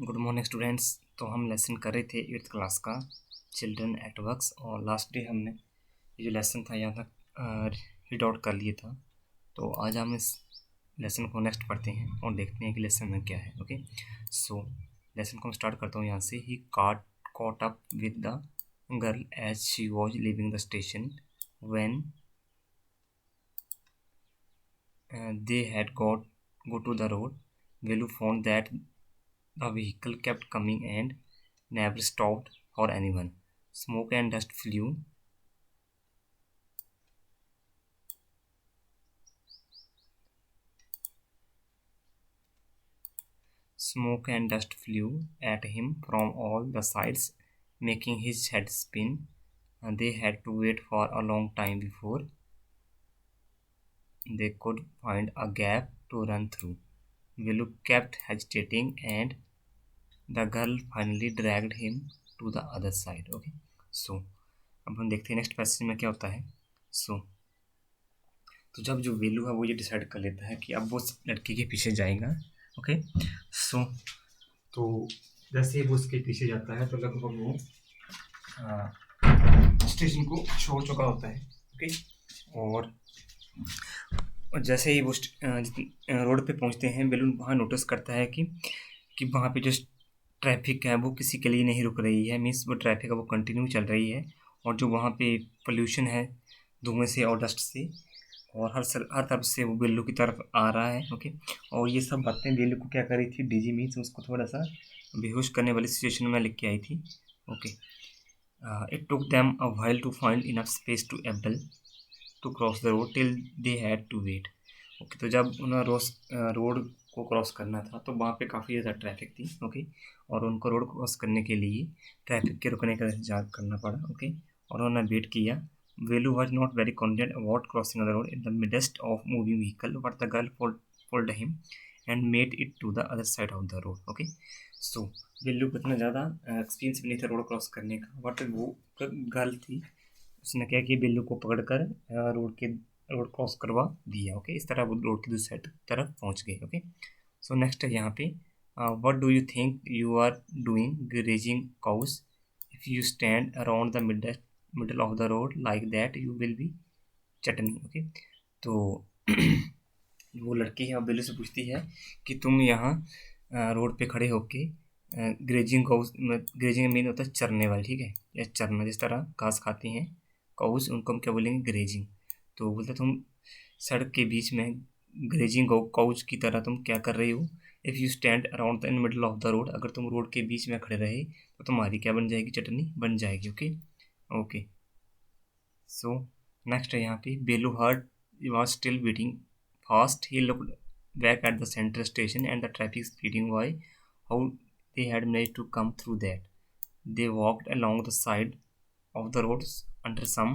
Good morning students. तो हम lesson कर रहे थे 8th क्लास का चिल्ड्रन एट वर्क्स, और लास्ट डे हमने ये जो लेसन था यहाँ तक रीड आउट कर लिया था। तो आज हम इस लेसन को नेक्स्ट पढ़ते हैं और देखते हैं कि लेसन में क्या है। ओके, सो लेसन को मैं स्टार्ट करता हूँ यहाँ से। ही caught up with the girl as she was leaving the station when they had go to the road. Velu found that the vehicle kept coming and never stopped for anyone. Smoke and dust flew. Smoke and dust flew at him from all the sides, making his head spin. And they had to wait for a long time before they could find a gap to run through. Willow kept hesitating, and the girl finally dragged him to the other side. Okay, so अब हम देखते हैं next passage में क्या होता है। तो जब जो वेलू है वो ये डिसाइड कर लेता है कि अब वो लड़की के पीछे जाएगा। ओके, तो जैसे ही वो उसके पीछे जाता है तो लगभग वो स्टेशन को छोड़ चुका होता है। ओके, और जैसे ही वो रोड पे पहुंचते हैं, बेलून वहाँ नोटिस करता है कि वहाँ पे जो ट्रैफिक है वो किसी के लिए नहीं रुक रही है। मीन्स वो ट्रैफिक है वो कंटिन्यू चल रही है, और जो वहाँ पे पोल्यूशन है धुएं से और डस्ट से, और हर तरफ से वो बिल्लू की तरफ आ रहा है। ओके, और ये सब बातें बिल्लू को क्या कर रही थी, डीजी मीन्स उसको थोड़ा सा बेहोश करने वाली सिचुएशन में लिख के आई थी। Okay, it took them a while to find enough space to able to cross the road till they had to wait. Okay, तो जब उन्हें रोड को क्रॉस करना था तो वहाँ पे काफ़ी ज़्यादा ट्रैफिक थी। ओके, और उनको रोड क्रॉस करने के लिए ट्रैफिक के रुकने का इंतजार करना पड़ा। ओके, और उन्होंने वेट किया। Velu was not very confident about crossing the road in the midst of moving vehicle, but the girl pulled him and made it to the other side of the road. Okay, so Velu को इतना ज़्यादा experience भी नहीं था road cross करने का, but वो girl थी, उसने क्या किया, बिल्लू को पकड़कर रोड क्रॉस करवा दिया। ओके, इस तरह वो रोड की दूसरी तरफ पहुंच गए। ओके, सो नेक्स्ट है यहाँ पे, what do you think you are doing grazing cows if you stand around the middle of the road like that you will be chutney. Okay, तो वो लड़की है और बिल्लू से पूछती है कि तुम यहाँ रोड पे खड़े होके ग्रेजिंग काउस, ग्रेजिंग मीन होता है चरने वाली, ठीक है, या चरना, जिस तरह घास खाती हैं काउस, उनको हम क्या बोलेंगे, ग्रेजिंग। तो बोलते तुम सड़क के बीच में ग्रेजिंग काउच की तरह तुम क्या कर रही हो। If you stand around the in middle of the road, अगर तुम रोड के बीच में खड़े रहे तो तुम्हारी क्या बन जाएगी, चटनी बन जाएगी। ओके, ओके, सो नेक्स्ट है यहाँ पे, Belu heart was still beating fast, he looked back at the central station and the traffic speeding by, how they had managed to come through that. They walked along the side of the roads under some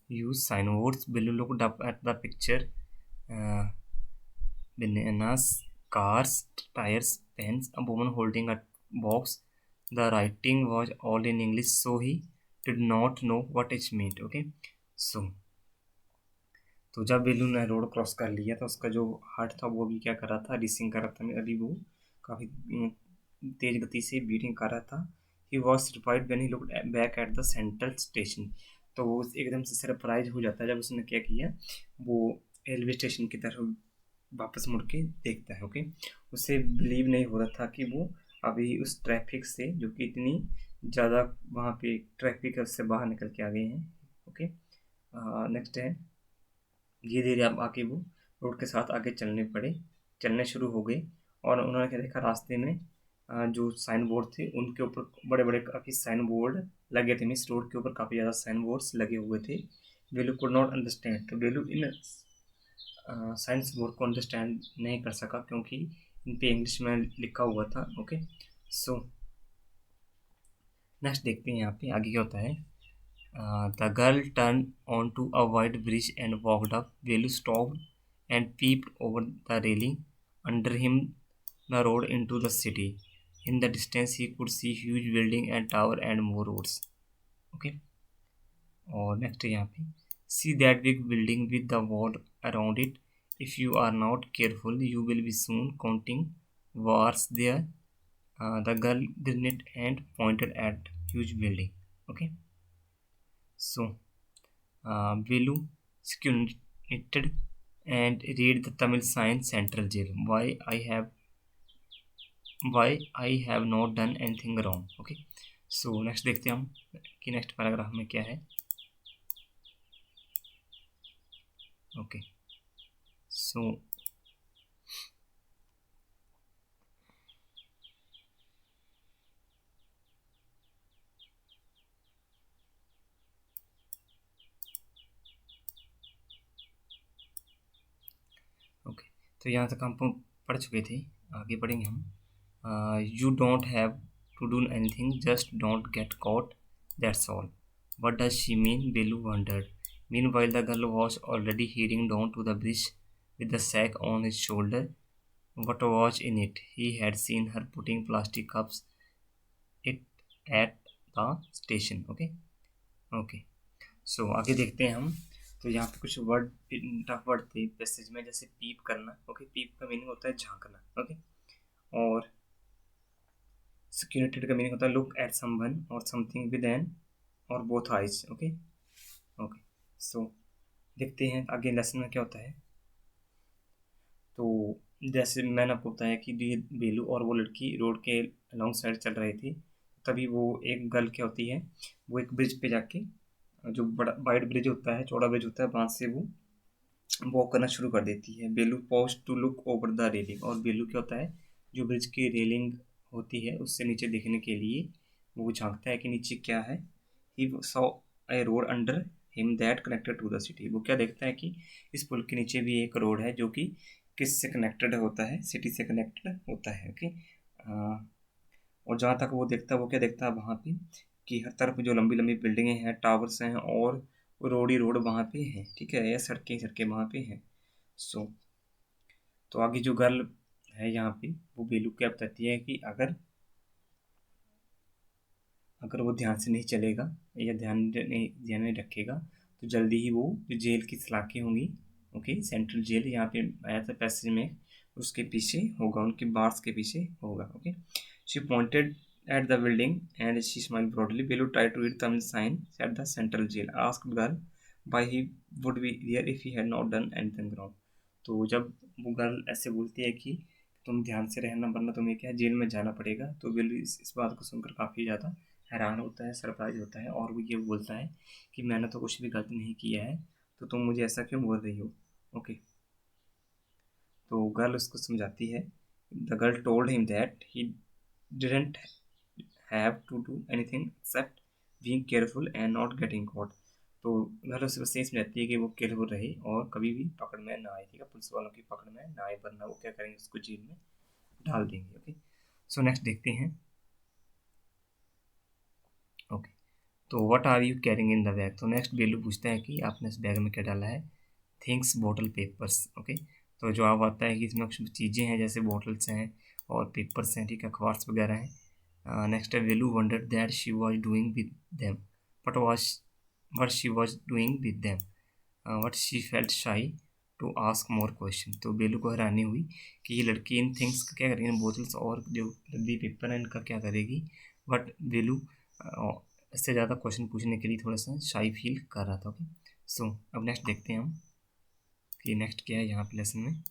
used signboards. Billu looked up at the picture. Uh, Bananas, cars, tires, pens, a woman holding a box. The writing was all in English, so he did not know what it meant. Okay, so तो जब बिल्लू ने road cross कर लिया तो उसका जो heart था वो भी क्या कर रहा था, रेसिंग कर रहा था। अभी वो काफ़ी तेज गति से बीटिंग कर रहा था। He was surprised when he looked back at the central station. तो वो एकदम से सरप्राइज हो जाता है जब उसने क्या किया, वो रेलवे स्टेशन की तरफ वापस मुड़ के देखता है। ओके, उसे बिलीव नहीं हो रहा था कि वो अभी उस ट्रैफिक से, जो कि इतनी ज़्यादा वहाँ पे ट्रैफिक है, उससे बाहर निकल के आ गए हैं। ओके, नेक्स्ट है, धीरे धीरे अब आके वो रोड के साथ आगे चलने शुरू हो गए, और उन्होंने क्या देखा, रास्ते में जो साइन बोर्ड थे उनके ऊपर बड़े बड़े काफ़ी साइन बोर्ड लगे थे। मीन्स रोड के ऊपर काफ़ी ज़्यादा साइन बोर्ड्स लगे हुए थे। वेलू कुड नॉट अंडरस्टैंड, तो वेलू इन साइंस बोर्ड को अंडरस्टैंड नहीं कर सका क्योंकि इन पे इंग्लिश में लिखा हुआ था। ओके, सो नेक्स्ट देखते हैं यहाँ पे आगे क्या होता है। The girl turned onto a wide bridge and walked up. Velu stopped and peeped over the railing. Under him, the road into the city. In the distance he could see huge building and tower and more roads. Okay. और next यहाँ पे see that big building with the wall around it, if you are not careful you will be soon counting wars there. The girl grinned and pointed at huge building. Okay. So Velu squinted and read the Tamil sign Central Jail. Why I have not done anything wrong. Okay. So next देखते हैं हम कि next paragraph में क्या है. Okay. So okay, तो यहाँ तक हम पढ़ चुके थे. आगे पढ़ेंगे हम. You don't have to do anything, just don't get caught, that's all. What does she mean? Belu wondered. Meanwhile the girl was already heading down to the bridge with the sack on his shoulder. What was in it? He had seen her putting plastic cups it at the station. Okay. Okay, so आगे देखते हैं हम. तो यहाँ पे कुछ word tough word थे passage में, जैसे पीप करना. ओके, पीप का मीनिंग होता है झांकना. ओके. और सिक्योरिटेड का मीनिंग होता है लुक एट समवन और समथिंग विद एन और बोथ आइज. ओके. ओके, सो देखते हैं आगे लेसन में क्या होता है. तो जैसे मैंने आपको बताया कि ये बेलू और वो लड़की रोड के लॉन्ग साइड चल रही थी, तभी वो एक गर्ल क्या होती है, वो एक ब्रिज पे जाके, जो बड़ा वाइड ब्रिज होता है, चौड़ा ब्रिज होता है, वहाँ से वो वॉक करना शुरू कर देती है. Belu pause to look over the railing. और बेलू क्या होता है, जो ब्रिज की रेलिंग होती है उससे नीचे देखने के लिए वो झांकता है कि नीचे क्या है. He saw a road under him that connected to the city. वो क्या देखता है कि इस पुल के नीचे भी एक रोड है जो कि किससे कनेक्टेड होता है, सिटी से कनेक्टेड होता है. ओके. और जहाँ तक वो देखता है, वो क्या देखता है वहाँ पे कि हर तरफ जो लंबी लंबी बिल्डिंगें हैं, टावर्स हैं और रोड ही रोड वहाँ पे हैं. ठीक है, या सड़कें सड़कें वहाँ पे हैं. सो तो आगे जो गर्ल है यहाँ पे, वो बेलू क्या बताती है कि अगर अगर वो ध्यान से नहीं चलेगा या ध्यान नहीं रखेगा तो जल्दी ही वो जो जेल की सलाखें होंगी, ओके, सेंट्रल जेल यहाँ पे आया था पैसेज में, उसके पीछे होगा, उनके बार्स के पीछे होगा. Okay. She pointed at the building and she smiled broadly. Belu tried to read Tamil sign at the central jail. Asked girl why he would be there if he had not done anything wrong. तो जब वो girl ऐसे बोलती है कि तुम ध्यान से रहना वरना तुम्हें क्या जेल में जाना पड़ेगा, तो बेलू इस बात को सुनकर काफ़ी ज़्यादा हैरान होता है, सरप्राइज होता है, और वो ये बोलता है कि मैंने तो कुछ भी गलती नहीं किया है, तो तुम मुझे ऐसा क्यों बोल रही हो. ओके. तो गर्ल उसको समझाती है. The girl told him that he didn't have to do anything except being careful and not getting caught. तो घर उसे बस यही समझाती है कि वो केयरफुल रहे और कभी भी पकड़ में ना आए. ठीक है, पुलिस वालों की पकड़ में ना आए, वरना वो क्या करेंगे, उसको जेल में डाल देंगे. ओके. सो नेक्स्ट देखते हैं. ओके. तो what are you carrying in the bag. तो नेक्स्ट बेलू पूछता है कि आपने इस बैग में क्या डाला है. Things bottle papers. ओके. तो जवाब आता है कि इसमें कुछ चीज़ें हैं, जैसे बॉटल्स हैं और पेपर्स हैं. ठीक है, अखबार वगैरह हैं. Next, Velu wondered that she was doing with them. What she was doing with them? What she felt shy to ask more question. तो बेलू को हैरानी हुई कि ये लड़की इन थिंग्स का क्या करेगी, बोतल्स और जो रद्दी पेपर है इनका क्या करेगी. बट बेलू इससे ज़्यादा क्वेश्चन पूछने के लिए थोड़ा सा शाई फील कर रहा था. ओके. सो अब नेक्स्ट देखते हैं हम कि नेक्स्ट क्या है यहाँ पे लेसन में.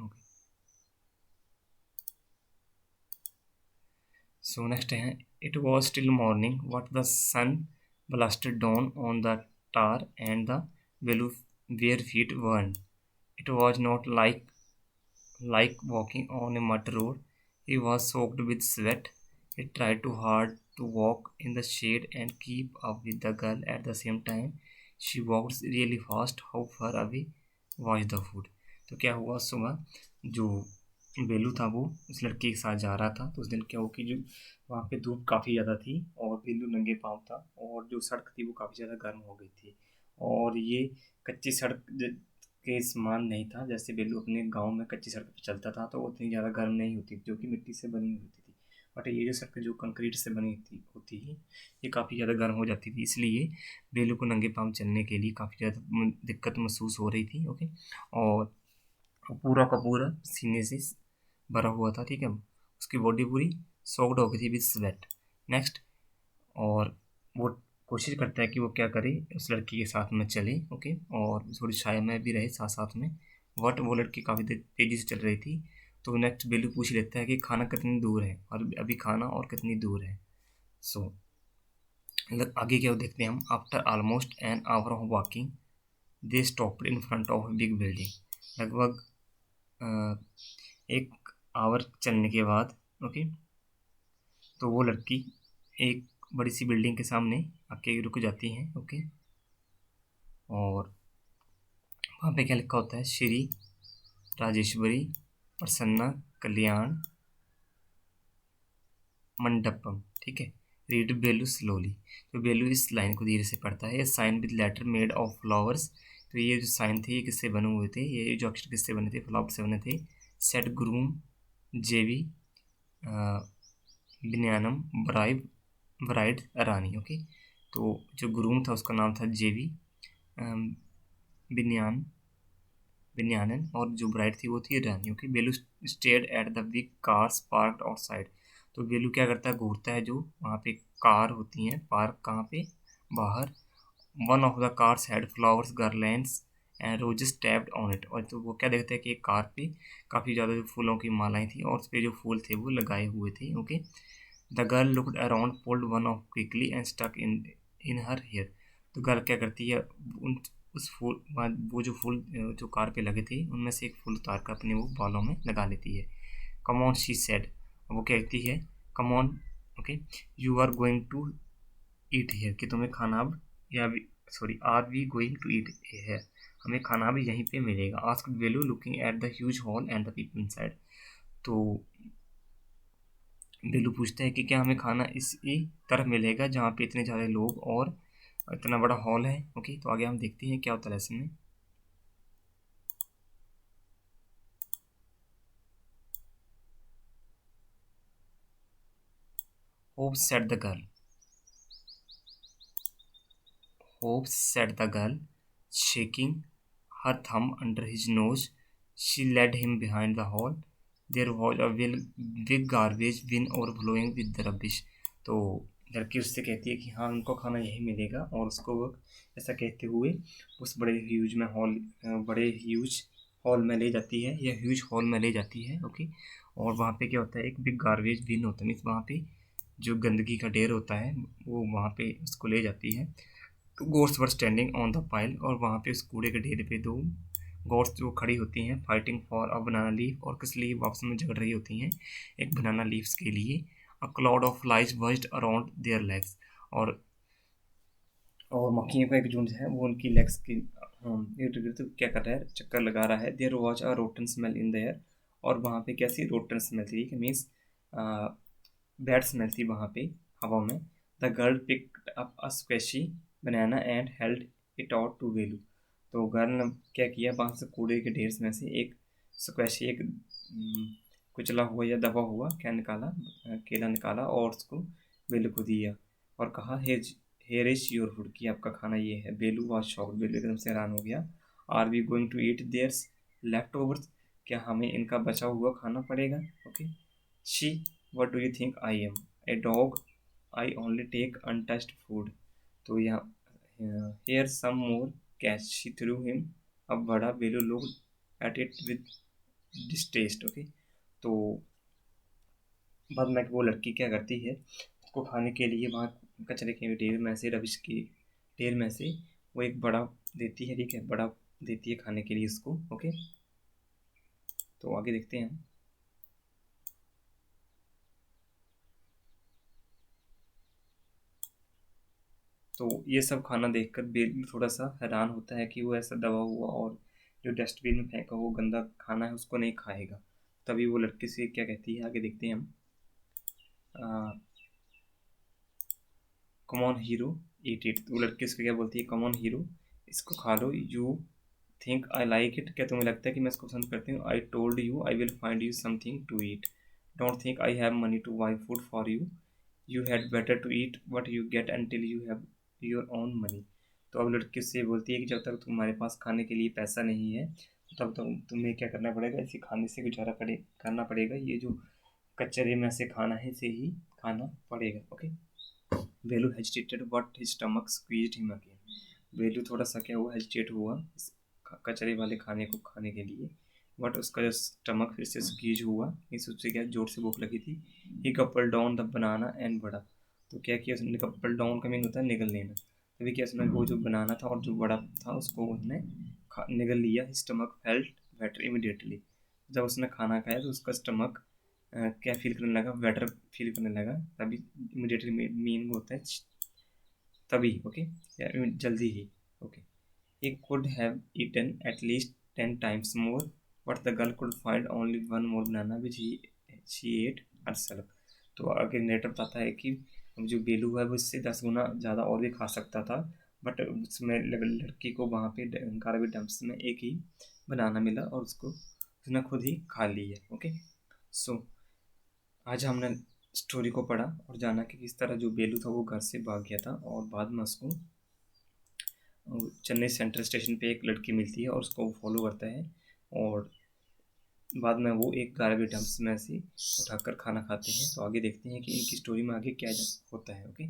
ओके. So next है, it was still morning, what the sun blasted down on the tar and the bare feet burned. It was not like walking on a mud road. He was soaked with sweat. He tried too hard to walk in the shade and keep up with the girl at the same time. She walked really fast. How far away was the food? तो क्या हुआ, सुबह जो बेलू था वो उस लड़की के साथ जा रहा था, तो उस दिन क्या हुआ कि जो वहाँ पे धूप काफ़ी ज़्यादा थी और बेलू नंगे पाँव था और जो सड़क थी वो काफ़ी ज़्यादा गर्म हो गई थी. और ये कच्ची सड़क के समान नहीं था। जैसे बेलू अपने गांव में कच्ची सड़क पर चलता था तो वो उतनी ज़्यादा गर्म नहीं होती, जो कि मिट्टी से बनी होती थी। बट ये जो सड़कें जो कंक्रीट से बनी थी होती है, ये काफ़ी ज़्यादा गर्म हो जाती थी, इसलिए बेलू को नंगे पाँव चलने के लिए काफ़ी ज़्यादा दिक्कत महसूस हो रही थी। ओके, और पूरा का पूरा सीने से भरा हुआ था, ठीक है। उसकी बॉडी पूरी सोक्ड हो गई थी विद स्वेट। नेक्स्ट, और वो कोशिश करता है कि वो क्या करे, उस लड़की के साथ में चले, ओके, और थोड़ी छाया में भी रहे साथ साथ में। बट वो लड़की काफ़ी तेज़ी से चल रही थी। तो नेक्स्ट बेलू पूछ लेता है कि खाना कितनी दूर है, और अभी खाना और कितनी दूर है। सो आगे क्या देखते हैं हम। After almost an hour of walking they stopped in front of big building. लगभग एक आवर चलने के बाद, ओके, तो वो लड़की एक बड़ी सी बिल्डिंग के सामने आके रुक जाती हैं, ओके। और वहाँ पे क्या लिखा होता है, श्री राजेश्वरी प्रसन्ना कल्याण मंडपम, ठीक है। रीड बेलू स्लोली। तो बेलू इस लाइन को धीरे से पढ़ता है। Sign with letter made of flowers. तो ये जो साइन थे ये किससे बने हुए थे, ये जो अक्षर किससे बने थे, फ्लावर से बने थे। सेट ग्रूम जेवी बिन्यानम ब्राइब ब्राइड रानी, ओके। तो जो ग्रूम था उसका नाम था जेवी बिन्यान बिन्यानन, और जो ब्राइड थी वो थी रानी, ओके। बेलू stared at the big cars parked outside. तो बेलू क्या करता है, घूरता है जो वहाँ पे कार होती हैं पार्क कहाँ पे, बाहर। One of the cars had flowers garlands and roses tapped on it. और तो वो क्या देखता है कि एक कार पे काफ़ी ज़्यादा जो फूलों की मालाएं थी और उस पर जो फूल थे वो लगाए हुए थे, okay. The girl looked around, pulled one off quickly and stuck in her hair. तो गर्ल क्या करती है, उन उस फूल वो जो फूल जो कार पे लगे थे उनमें से एक फूल उतार कर अपने वो बालों में लगा लेती है। Come on she said. वो कहती है come on, okay, you are going to eat here, कि तुम्हें खाना अब, या sorry, are we going to eat here, हमें खाना भी यहीं पे मिलेगा। Asked Belu looking at the huge hall and the people inside. तो बेलू पूछता है कि क्या हमें खाना इसी तरफ मिलेगा जहाँ पे इतने सारे लोग और इतना बड़ा हॉल है, ओके। तो आगे हम देखते हैं क्या होता है लेसन में। Hope said the girl, hope said the girl, shaking her thumb under his nose. She led him behind the hall. There was a big garbage bin overflowing with the rubbish. तो लड़की उससे कहती है कि हाँ उनको खाना यही मिलेगा, और उसको वो ऐसा कहते हुए उस बड़े ह्यूज हॉल में ले जाती है, या ह्यूज हॉल में ले जाती है, ओके। और वहाँ पे क्या होता है, एक बिग गार्बेज बिन होता है, मीन्स वहाँ पे जो गंदगी का ढेर होता है वो वहाँ पे उसको ले जाती है। To goats were standing on the pile. और वहाँ पे उस कूड़े के ढेर पे दो गोट्स जो खड़ी होती हैं, fighting for a banana leaf. और किस लिए आपस में झगड़ रही होती हैं, एक बनाना लीव्स के लिए। A cloud of flies buzzed around their legs. और मक्खियों का एक झुंड है वो उनकी लेग्स की इर्द गिर्द क्या कर रहा है, चक्कर लगा रहा है। There was a rotten smell in there. और वहाँ पे कैसी रोटन स्मेल थी, मीन्स बैड स्मेल थी वहाँ पे हवा में। The girl picked up a squishy banana and held it out to Belu. तो गर्ल ने क्या किया, वहाँ से कूड़े के ढेर में से एक स्क्वेशी, एक कुचला हुआ या दबा हुआ क्या निकाला, केला निकाला, और उसको बेलू को दिया और कहा हेयर इज योर फूड, की आपका खाना ये है। बेलू वॉज शॉक्ड, बेलू एकदम से हैरान हो गया। Are we going to eat theirs leftovers, क्या हमें इनका बचा हुआ खाना पड़ेगा, okay. She, what do you think I am? A dog? I only take untouched food. तो यहाँ here some more catch. She threw him अब बड़ा बेलू looked at it with distaste. Okay, तो बाद में वो लड़की क्या करती है, उसको खाने के लिए वहाँ कचरे के ढेर में से, रबिश के ढेर में से वो एक बड़ा देती है, ठीक है, बड़ा देती है खाने के लिए उसको, ओके। तो आगे देखते हैं हम। तो ये सब खाना देखकर बेल थोड़ा सा हैरान होता है कि वो ऐसा दबा हुआ और जो डस्टबिन में फेंका हुआ गंदा खाना है उसको नहीं खाएगा। तभी वो लड़की से क्या कहती है, आगे देखते हैं हम। Come on hero eat it. वो लड़की उसको क्या बोलती है, कम ऑन हीरो, इसको खा लो। You think I like it, क्या तुम्हें लगता है कि मैं इसको पसंद करती हूँ? I told you I will find you something to eat. Don't think I have money to buy food for you. You had better to eat what you get until you have your own money. तो अब लड़की उससे बोलती है कि जब तक तुम्हारे पास खाने के लिए पैसा नहीं है तब तक तुम्हें क्या करना पड़ेगा, इसी खाने से गुजारा करना पड़ेगा, ये जो कचरे में से खाना है इसे ही खाना पड़ेगा। Okay. Velu hesitated but his stomach squeezed him again. Velu थोड़ा सा क्या हुआ, हेजिटेट हुआ इस कचरे वाले खाने को खाने के लिए, बट उसका जो स्टमक फिर से स्क्वीज हुआ, इस उससे क्या जोर से भूख लगी थी। He gulped down the banana and बड़ा। तो क्या किया उसने, कपल डाउन का मीन होता है निगल लेना। तभी क्या उसने वो जो बनाना था और जो बड़ा था उसको उसने निगल लिया। Stomach felt better immediately. जब उसने खाना खाया तो उसका स्टमक क्या फील करने लगा, बेटर फील करने लगा। तभी इमिडिएटली मीनिंग होता है तभी। ओके, या जल्दी ही। Okay. He could have eaten at least 10 times more, but the girl could find only one more banana which she ate herself। तो आगे नेटर बताता है कि जो बेलू है वो इससे 10 गुना ज़्यादा और भी खा सकता था, बट उसमें लड़की को वहाँ पे गार्बेज डंप्स में एक ही बनाना मिला और उसको उसने खुद ही खा ली है। ओके। सो आज हमने स्टोरी को पढ़ा और जाना कि किस तरह जो बेलू था वो घर से भाग गया था और बाद में उसको चेन्नई सेंट्रल स्टेशन पे एक लड़की मिलती है और उसको फॉलो करता है और बाद में वो एक गार्बेज डंप्स में से उठाकर खाना खाते हैं। तो आगे देखते हैं कि इनकी स्टोरी में आगे क्या होता है। ओके।